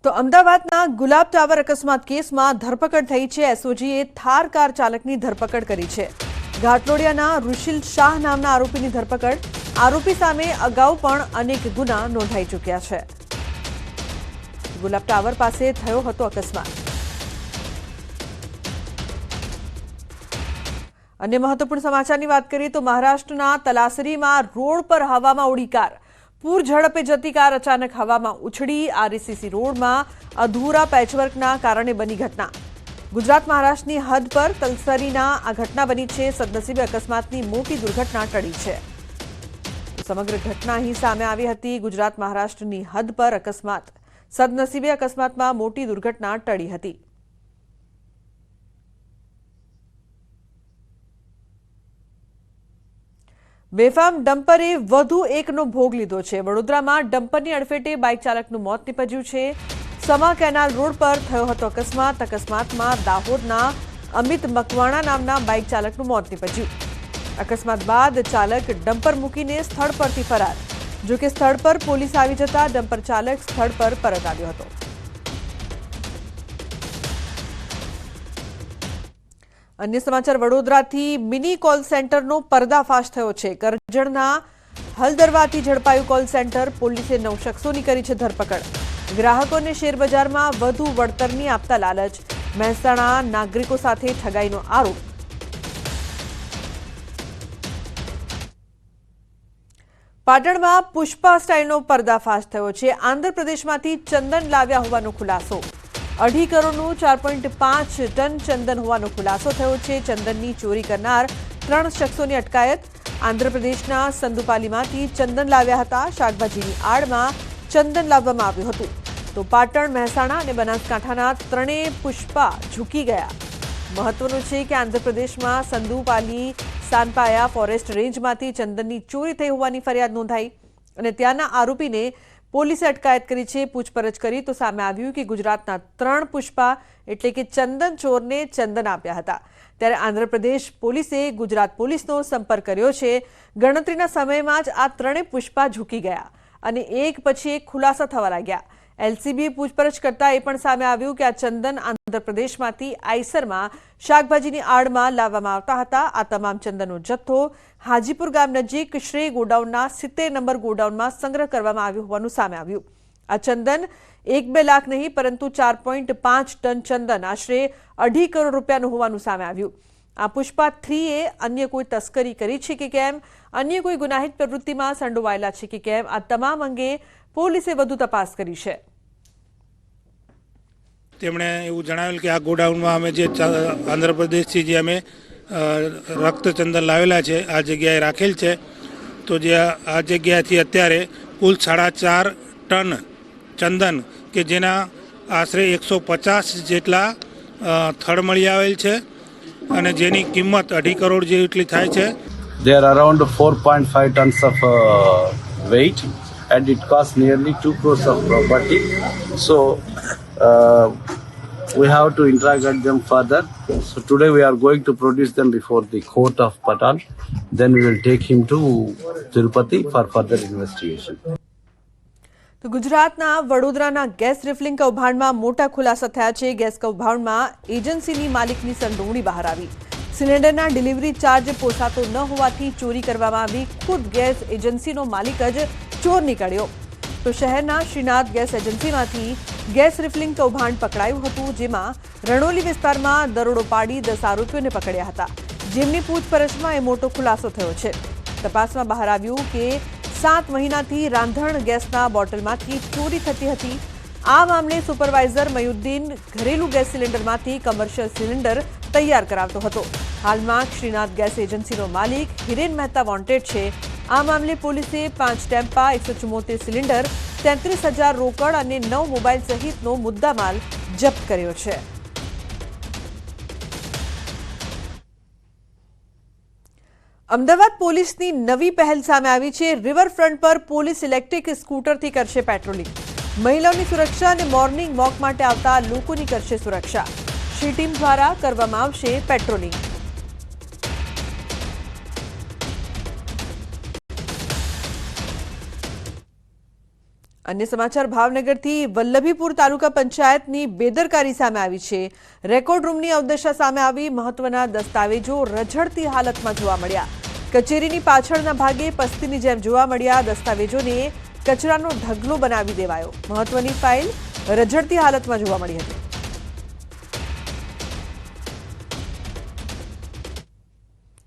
તો અમદાવાદના ગુલાબ ટાવર અકસ્માત કેસમાં ધરપકડ થઈ છે। એસઓજીએ થાર કાર ચાલકની ધરપકડ કરી છે। ઘાટલોડિયાના ઋષિલ શાહ નામના આરોપીની ધરપકડ। આરોપી સામે અગાઉ પણ અનેક ગુના નોંધાઈ ચૂક્યા છે। ગુલાબ ટાવર પાસે થયો હતો અકસ્માત। अन्य महत्वपूर्ण समाचार की बात करिए तो महाराष्ट्र तलासरी में रोड पर हवा में उड़ी कार। पूर झड़पे जती कार अचानक हवा में उछड़ी। आरसीसी रोड में अधूरा पेचवर्क कारण बनी घटना। गुजरात महाराष्ट्र की हद पर तलसरी आ घटना बनी है। सदनसीबे अकस्मात की मोटी दुर्घटना टळी है। समग्र घटना ही सामे आवी हती। गुजरात महाराष्ट्र की हद पर अकस्मात। सदनसीबे अकस्मात में मोटी दुर्घटना टळी हती। बेफाम डम्परे વધુ એકનો ભોગ લીધો છે। વડોદરામાં ડમ્પરની અડફેટે બાઇક ચાલકનું મોત નીપજ્યું છે। સમા કેનાલ રોડ પર થયો હતો અકસ્માત। અકસ્માતમાં દાહોદના અમિત મકવાણા નામના બાઇક ચાલકનું મોત નીપજ્યું। અકસ્માત બાદ ચાલક ડમ્પર મૂકીને સ્થળ પરથી ફરાર। જો કે સ્થળ પર પોલીસ આવી જતા ડમ્પર ચાલક સ્થળ પર પરત આવ્યો હતો। अन्य समाचार वडोदराथी मिनी कॉल सेंटरनो पर्दाफाश थयो छे। करजणना हलदरवाथी झड़पायुं कॉल सेंटर। पोलीसे 9 शख्सोनी करी छे धरपकड़। ग्राहकोने शेरबजारमां वधु वळतरनी आपता लालच। મહેસાણા નાગરિકો સાથે ઠગાઈનો આરોપ। પાટણમાં પુષ્પા સ્ટાઇલનો પર્દાફાશ થયો છે। આંધ્રપ્રદેશમાંથી ચંદન લાવ્યા હોવાનો ખુલાસો। 2.5 કરોડનું 4.5 ટન ચંદન હોવાનો ખુલાસો થયો છે। ચંદનની ચોરી કરનાર 3 શખ્સોની અટકાયત। આંધ્રપ્રદેશના સંદુપાલીમાંથી ચંદન લાવ્યા હતા। શાકભાજીની આડમાં ચંદન લાવવામાં આવ્યું હતું। તો પાટણ, મહેસાણા અને બનાસકાંઠાના ત્રણેય પુષ્પા ઝૂકી ગયા। મહત્વનું છે કે આંધ્રપ્રદેશમાં સંદુપાલી સાનપાયા ફોરેસ્ટ રેન્જમાંથી ચંદનની ચોરી થઈ હોવાની ફરિયાદ નોંધાઈ અને ત્યાંના આરોપીને પોલીસે અટકાયત કરી છે। પૂછપરછ કરી તો સામે આવ્યું કે ગુજરાતના 3 પુષ્પા એટલે કે ચંદન ચોરને ચંદન આપ્યા હતા। ત્યારે આંધ્રપ્રદેશ પોલીસે ગુજરાત પોલીસનો સંપર્ક કર્યો છે। ગણતરીના સમયમાં જ આ ત્રણેય પુષ્પા ઝૂકી ગયા અને એક પછી એક ખુલાસા થવા લાગ્યા। એલસીબીએ પૂછપરછ કરતા એ પણ સામે આવ્યું કે આ ચંદન આંધ્રપ્રદેશમાંથી આઈસરમાં શાકભાજીની આડમાં લાવવામાં આવતા હતા। આ તમામ ચંદનનો જથ્થો હાજીપુર ગામ નજીક શ્રેય ગોડાઉનના 70 નંબર ગોડાઉનમાં સંગ્રહ કરવામાં આવ્યો હોવાનું સામે આવ્યું। આ ચંદન 1-2 લાખ નહીં પરંતુ 4.5 ટન ચંદન આશરે 2.5 કરોડ રૂપિયાનું હોવાનું સામે આવ્યું। આ પુષ્પા 3એ અન્ય કોઈ તસ્કરી કરી છે કે કેમ, અન્ય કોઈ ગુનાહિત પ્રવૃત્તિમાં સંડોવાયેલા છે કે કેમ, આ તમામ અંગે પોલીસે વધુ તપાસ કરી છે। તેમણે એવું જણાવેલ કે આ ગોડાઉનમાં અમે જે આંધ્રપ્રદેશથી જે અમે રક્તચંદન લાવેલા છે આ જગ્યાએ રાખેલ છે। તો જે આ જગ્યાથી અત્યારે કુલ 4.5 ટન ચંદન કે જેના આશરે 150 જેટલા થડ મળી આવેલ છે અને જેની કિંમત 2.5 કરોડ જેટલી થાય છે। They are around 4.5 tons of weight and it costs nearly 2 crores of property. So we have to interrogate them further. So today we are going to produce them before the court of Patan. Then we will take him to Tirupati for further investigation. તો ગુજરાતના વડોદરાના gas refilling કૌભાંડમાં મોટા ખુલાસા થયા છે। Gas કૌભાંડમાં એજન્સીની માલિકની સંડોવણી બહાર આવી। સિલિન્ડરના ડિલિવરી ચાર્જ પોસાતો ન હોવાથી ચોરી કરવામાં આવી। ખુદ ગેસ એજન્સીનો માલિક જ ચોર નીકળ્યો। તો શહેરના શ્રીનાથ ગેસ એજન્સીમાંથી ગેસ રિફિલિંગ કૌભાંડ પકડાયું હતું, જેમાં રણોલી વિસ્તારમાં દરોડો પાડી 10 આરોપીઓને પકડ્યા હતા, જેમની પૂછપરછમાં એ મોટો ખુલાસો થયો છે। તપાસમાં બહાર આવ્યું કે 7 મહિનાથી રાંધણ ગેસના બોટલમાંથી ચોરી થતી હતી। આ મામલે સુપરવાઇઝર મયુદ્દીન ઘરેલું ગેસ સિલિન્ડરમાંથી કમર્શિયલ સિલિન્ડર તૈયાર કરાવતો હતો। હાલમાં શ્રીનાથ ગેસ એજન્સીનો માલિક હિરેન મહેતા વોન્ટેડ છે। આ મામલે પોલીસે 5 ટેમ્પા, 174 સિલિન્ડર, 33,000 રોકડ અને 9 મોબાઈલ સહિતનો મુદ્દામાલ જપ્ત કર્યો છે। અમદાવાદ પોલીસની નવી પહેલ સામે આવી છે। રિવરફ્રન્ટ પર પોલીસ ઇલેક્ટ્રિક સ્કૂટરથી કરશે પેટ્રોલિંગ। મહિલાઓની સુરક્ષા અને મોર્નિંગ વોક માટે આવતા લોકોની કરશે સુરક્ષા। શ્રી ટીમ દ્વારા કરવામાં આવશે પેટ્રોલિંગ। अन्य समाचार भावनगरथी वल्लभीपुर तालुका पंचायतनी बेदरकारी सामे आवी छे। रेकॉर्ड रूमनी अवदशा सामे आवी। महत्वना दस्तावेजो रझळती हालतमां जोवा मळ्या। कचेरीनी पाछळना भागे पस्તીની જેમ જોવા મળ્યા। દસ્તાવેજોને કચરાનો ઢગલો બનાવી દેવાયો। મહત્વની ફાઇલ રઝળતી હાલતમાં જોવા મળી હતી।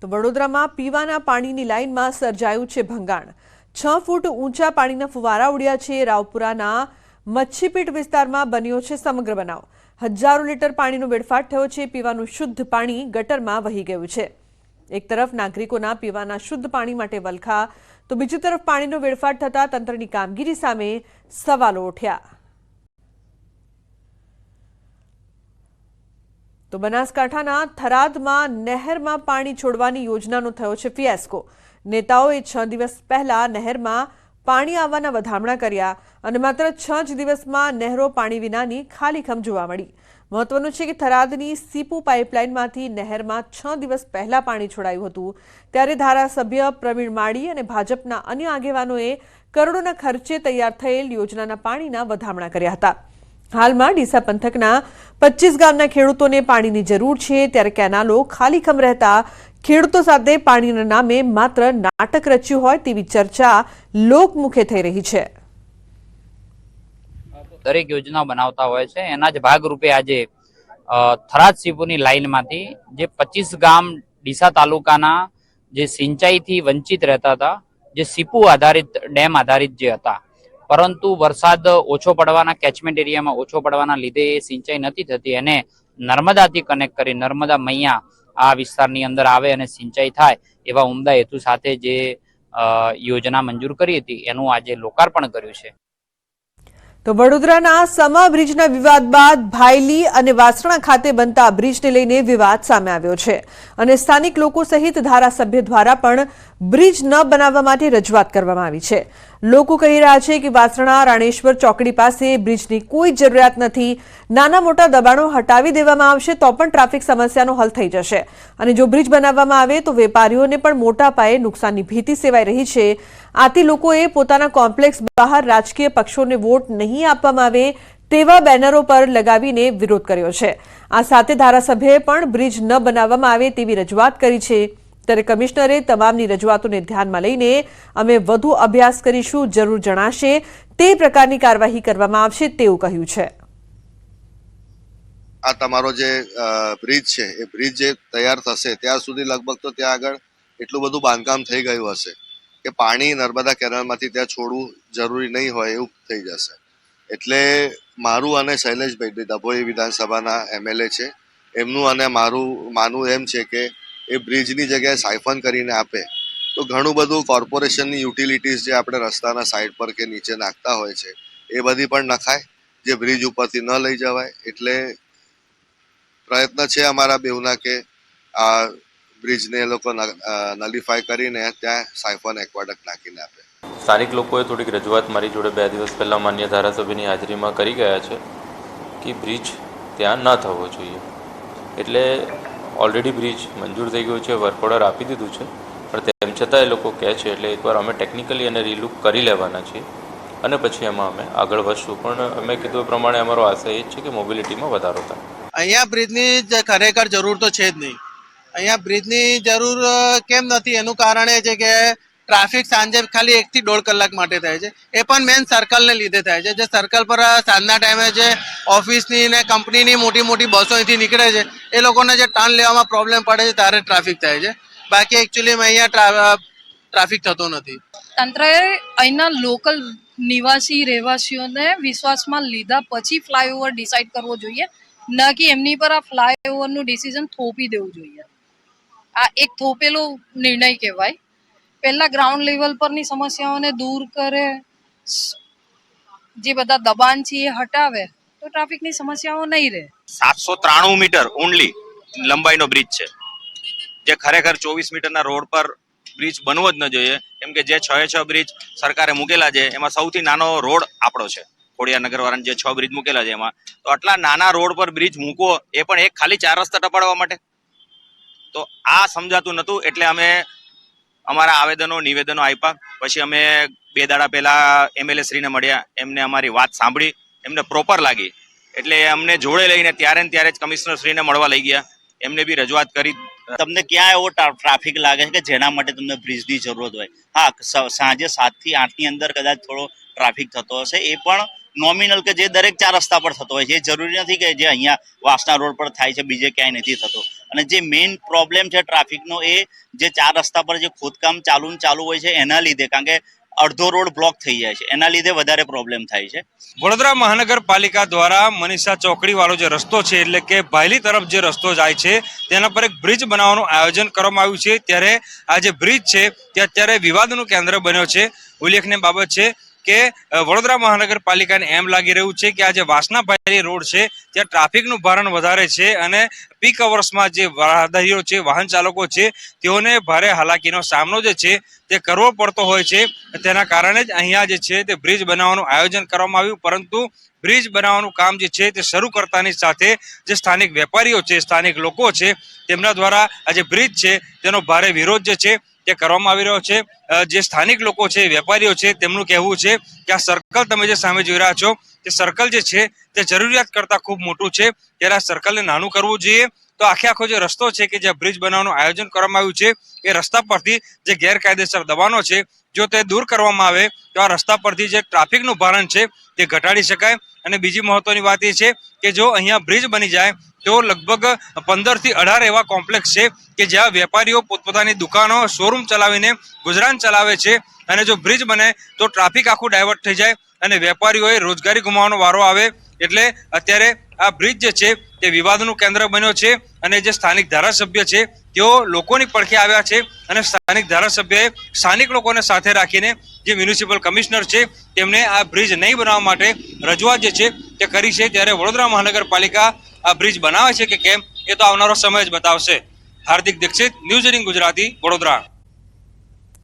તો વડોદરામાં પીવાના પાણીની લાઇનમાં સર્જાયું છે ભંગાણ। 6 ફૂટ ઊંચા પાણીના ફુવારા ઉડ્યા છે। રાવપુરાના મચ્છીપીટ વિસ્તારમાં બન્યો છે સમગ્ર બનાવ। હજારો લીટર પાણીનો વેડફાટ થયો છે। પીવાનું શુદ્ધ પાણી ગટરમાં વહી ગયું છે। એક તરફ નાગરિકોના પીવાના શુદ્ધ પાણી માટે વલખા, તો બીજી તરફ પાણીનો વેડફાટ થતા તંત્રની કામગીરી સામે સવાલો ઉઠ્યા। તો બનાસકાંઠાના થરાદમાં નહેરમાં પાણી છોડવાની યોજનાનો થયો છે ફિયાસ્કો। નેતાઓએ 6 દિવસ પહેલા નહેરમાં પાણી આવવાના વધામણા કર્યા અને માત્ર 6 જ દિવસમાં નહેરો પાણી વિનાની ખાલીખમ જોવા મળી। મહત્વનું છે કે થરાદની સીપુ પાઇપલાઇનમાંથી નહેરમાં 6 દિવસ પહેલા પાણી છોડાયું હતું। ત્યારે ધારાસભ્ય પ્રવીણ માળી અને ભાજપના અન્ય આગેવાનોએ કરોડોના ખર્ચે તૈયાર થયેલ યોજનાના પાણીના વધામણા કર્યા હતા। હાલમાં ડીસા પંથકના 25 ગામના ખેડૂતોને પાણીની જરૂર છે। ત્યારે કેનાલો ખાલીખમ રહેતા ખેડૂતો સાથે પાણીના નામે માત્ર નાટક રચ્યું હોય તેવી ચર્ચા લોકમુખે થઈ રહી છે। દરેક યોજના બનાવતા હોય છે એના જ ભાગરૂપે આજે થરાદ સીપુની લાઇનમાંથી જે 25 ગામ ડીસા તાલુકાના જે સિંચાઈથી વંચિત રહેતા હતા, જે સીપુ આધારિત ડેમ આધારિત જે હતા, પરંતુ વરસાદ ઓછો પડવાના કેચમેન્ટ એરિયામાં ઓછો પડવાના લીધે એ સિંચાઈ નથી થતી, એને નર્મદાથી કનેક્ટ કરી નર્મદા મૈયા આ વિસ્તારની અંદર આવે અને સિંચાઈ થાય એવા ઉમદા હેતુ સાથે જે યોજના મંજૂર કરી હતી એનું આજે લોકાર્પણ કર્યું છે। તો વડોદરાના સમા બ્રિજના વિવાદ બાદ ભાયલી અને વાસણા ખાતે બનતા બ્રિજને લઈને વિવાદ સામે આવ્યો છે અને સ્થાનિક લોકો સહિત ધારાસભ્ય દ્વારા પણ બ્રિજ ન બનાવવા માટે રજૂઆત કરવામાં આવી છે। લોકો કહી રહ્યા છે કે વાસણા રાણેશ્વર ચોકડી પાસે બ્રિજની કોઈ જરૂરિયાત નથી। નાના મોટા દબાણો હટાવી દેવામાં આવશે તો પણ ટ્રાફિક સમસ્યાનો હલ થઈ જશે અને જો બ્રિજ બનાવવામાં આવે તો વેપારીઓને પણ મોટા પાયે નુકસાનની ભીતિ સેવાઈ રહી છે। આથી લોકોએ પોતાના કોમ્પ્લેક્સ બહાર રાજકીય પક્ષોને વોટ નહીં આપવામાં આવે તેવા બેનરો પર લગાવીને વિરોધ કર્યો છે। આ સાથે ધારાસભ્યએ પણ બ્રિજ ન બનાવવામાં આવે તેવી રજૂઆત કરી છે। ત્યારે કમિશનરે તમામની રજૂઆતોને ધ્યાનમાં લઈને અમે વધુ અભ્યાસ કરીશું, જરૂર જણાશે તે પ્રકારની કાર્યવાહી કરવામાં આવશે તેવું કહ્યું છે। આ તમારો જે બ્રિજ છે એ બ્રિજ જે તૈયાર થશે ત્યાર સુધી લગભગ તો ત્યાં આગળ એટલું બધું બાંધકામ થઈ ગયું હશે કે પાણી નર્મદા કેનાલમાંથી ત્યાં છોડવું જરૂરી નહીં હોય એવું થઈ જશે। એટલે મારું અને શૈલેષભાઈ ડભોઈ વિધાનસભાના MLA છે, એમનું અને મારું માનવું એમ છે કે એ બ્રિજની જગ્યાએ સાયફન કરીને આપે તો ઘણું બધું કોર્પોરેશનની યુટિલિટીઝ જે આપણે રસ્તાના સાઈડ પર કે નીચે નાખતા હોય છે એ બધી પણ નખાય, જે બ્રિજ ઉપરથી ન લઈ જવાય। એટલે પ્રયત્ન છે અમારા બેઉના કે આ બ્રિજને એ લોકો નલિફાય કરીને ત્યાં સાયફન એક્વાડક્ટ નાખીને આપે। સ્થાનિક લોકોએ થોડીક રજૂઆત મારી જોડે 2 દિવસ પહેલાં માન્ય ધારાસભ્યની હાજરીમાં કરી ગયા છે કે બ્રિજ ત્યાં ન થવો જોઈએ। એટલે ઓલરેડી બ્રિજ મંજૂર થઈ ગયું છે, વર્ક ઓર્ડર આપી દીધું છે, પણ તેમ છતાં એ લોકો કહે છે એટલે એકવાર અમે ટેકનિકલી એને રીલુક કરી લેવાના છીએ અને પછી એમાં અમે આગળ વધશું। પણ અમે કીધું એ પ્રમાણે અમારો આશય એ જ છે કે મોબિલિટીમાં વધારો થાય। અહીંયા બ્રિજની ખરેખર જરૂર તો છે જ નહીં। અહીંયા બ્રિજની જરૂર કેમ નથી એનું કારણ એ છે કે ટ્રાફિક સાંજે ખાલી 1 થી 1.5 કલાક માટે થાય છે, એ પણ મેન સર્કલને લીધે થાય છે। જે સર્કલ પર સાંજના ટાઈમે જે ઓફિસની ને કંપનીની મોટી મોટી બસો અહીંથી નીકળે છે એ લોકોને જે ટર્ન લેવામાં પ્રોબ્લેમ પડે છે ત્યારે ટ્રાફિક થાય છે, બાકી એકચ્યુઅલીમાં અહીંયા ટ્રાફિક થતો નથી। તંત્રએ અહીંના લોકલ નિવાસી રહેવાસીઓને વિશ્વાસમાં લીધા પછી ફ્લાયઓવર ડિસાઇડ કરવો જોઈએ, ન કે એમની પર આ ફ્લાયઓવરનું ડિસિઝન થોપી દેવું જોઈએ। આ એક થોપેલો નિર્ણય કહેવાય। પહેલા ગ્રાઉન્ડ લેવલ પરની સમસ્યાઓને દૂર કરે, જે બધા દબાણ છે એ હટાવે તો ટ્રાફિકની સમસ્યાઓ નહીં રહે। 793 મીટર ઓનલી લંબાઈનો બ્રિજ છે, જે ખરેખર 24 મીટરના રોડ પર બ્રિજ બનવો જ ન જોઈએ, કેમ કે જે 6 બ્રિજ સરકારે મૂકેલા છે એમાં સૌથી નાનો રોડ આપણો છે, ખોડિયાર નગરવાળાને જે 6 બ્રિજ મૂકેલા છે એમાં, તો આટલા નાના રોડ પર બ્રિજ મૂકવો એ પણ એક ખાલી 4 રસ્તા ટપાડવા માટે, તો આ સમજાતું નહોતું। એટલે અમે અમારા આવેદનો નિવેદનો આપ્યા. પછી અમે 2 દાડા પહેલા MLA શ્રીને મળ્યા, એમને અમારી વાત સાંભળી, એમને પ્રોપર લાગી એટલે અમને જોડે લઈને ત્યારે ને ત્યારે જ કમિશનર શ્રીને મળવા લઈ ગયા, એમને બી રજૂઆત કરી. તમને ક્યાં એવો ટ્રાફિક લાગે છે કે જેના માટે તમને બ્રિજની જરૂરત હોય? હા, સાંજે 7 થી 8 ની અંદર કદાચ થોડો ટ્રાફિક થતો હશે, એ પણ નોમિનલ કે જે દરેક 4 રસ્તા પર થતો હોય છે. એ જરૂરી નથી કે જે અહીંયા વાસણા રોડ પર થાય છે બીજે ક્યાંય નથી થતો. અને જે મેઇન પ્રોબ્લેમ છે ટ્રાફિકનો, એ જે 4 રસ્તા પર જે ખોદકામ ચાલુ હોય છે એના લીધે, કારણ કે અડધો રોડ બ્લોક થઈ જાય છે, એના લીધે વધારે પ્રોબ્લેમ થાય છે. વડોદરા મહાનગરપાલિકા દ્વારા મનીષા ચોકડી વાળો જે રસ્તો છે, એટલે કે ભાયલી તરફ જે રસ્તો જાય છે તેના પર એક બ્રિજ બનાવવાનું આયોજન કરવામાં આવ્યું છે. ત્યારે આ જે બ્રિજ છે તે અત્યારે વિવાદનું કેન્દ્ર બન્યો છે. ઉલ્લેખનીય બાબત છે કે વડોદરા મહાનગરપાલિકાને એમ લાગી રહ્યું છે કે આ જે વાસણા ભાયલી રોડ છે ત્યાં ટ્રાફિકનું ભારણ વધારે છે અને પીક અવર્સમાં જે રાહદારીઓ છે, વાહન ચાલકો છે, તેઓને ભારે હાલાકીનો સામનો જે છે તે કરવો પડતો હોય છે. તેના કારણે જ અહીંયા જે છે તે બ્રિજ બનાવવાનું આયોજન કરવામાં આવ્યું. પરંતુ બ્રિજ બનાવવાનું કામ જે છે તે શરૂ કરતાની સાથે જે સ્થાનિક વેપારીઓ છે, સ્થાનિક લોકો છે, તેમના દ્વારા આ જે બ્રિજ છે તેનો ભારે વિરોધ જે છે તે કરવામાં આવી રહ્યો છે. જે સ્થાનિક લોકો છે, વેપારીઓ છે, તેમનું કહેવું છે કે આ સર્કલ તમે જે સામે જોઈ રહ્યા છો તે સર્કલ જે છે તે જરૂરિયાત કરતાં ખૂબ મોટું છે, ત્યારે આ સર્કલને નાનું કરવું જોઈએ. તો આખો જે રસ્તો છે કે જ્યાં બ્રિજ બનાવવાનું આયોજન કરવામાં આવ્યું છે, એ રસ્તા પરથી જે ગેરકાયદેસર દબાણો છે જો તે દૂર કરવામાં આવે તો આ રસ્તા પરથી જે ટ્રાફિકનું ભારણ છે તે ઘટાડી શકાય. અને બીજી મહત્વની વાત એ છે કે જો અહીંયા બ્રિજ બની જાય તો લગભગ 15 થી 18 એવા કોમ્પ્લેક્સ છે કે જ્યાં વેપારીઓ પોતપોતાની દુકાનો, શોરૂમ ચલાવીને ગુજરાન ચલાવે છે. અને જો બ્રિજ બને તો ટ્રાફિક આખું ડાયવર્ટ થઈ જાય અને વેપારીઓએ રોજગારી ગુમાવવાનો વારો આવે. એટલે અત્યારે આ બ્રિજ જે છે તે વિવાદનું કેન્દ્ર બન્યો છે અને જે સ્થાનિક ધારાસભ્ય છે તેઓ લોકોની પડખે આવ્યા છે અને સ્થાનિક ધારાસભ્યએ સ્થાનિક લોકોને સાથે રાખીને જે મ્યુનિસિપલ કમિશનર છે તેમને આ બ્રિજ નહીં બનાવવા માટે રજૂઆત જે છે તે કરી છે. ત્યારે વડોદરા મહાનગરપાલિકા આ બ્રિજ બનાવે છે કે કેમ, એ તો આવનારો સમય જ બતાવશે. હાર્દિક દીક્ષિત, ન્યૂઝ 18 ગુજરાતી, વડોદરા.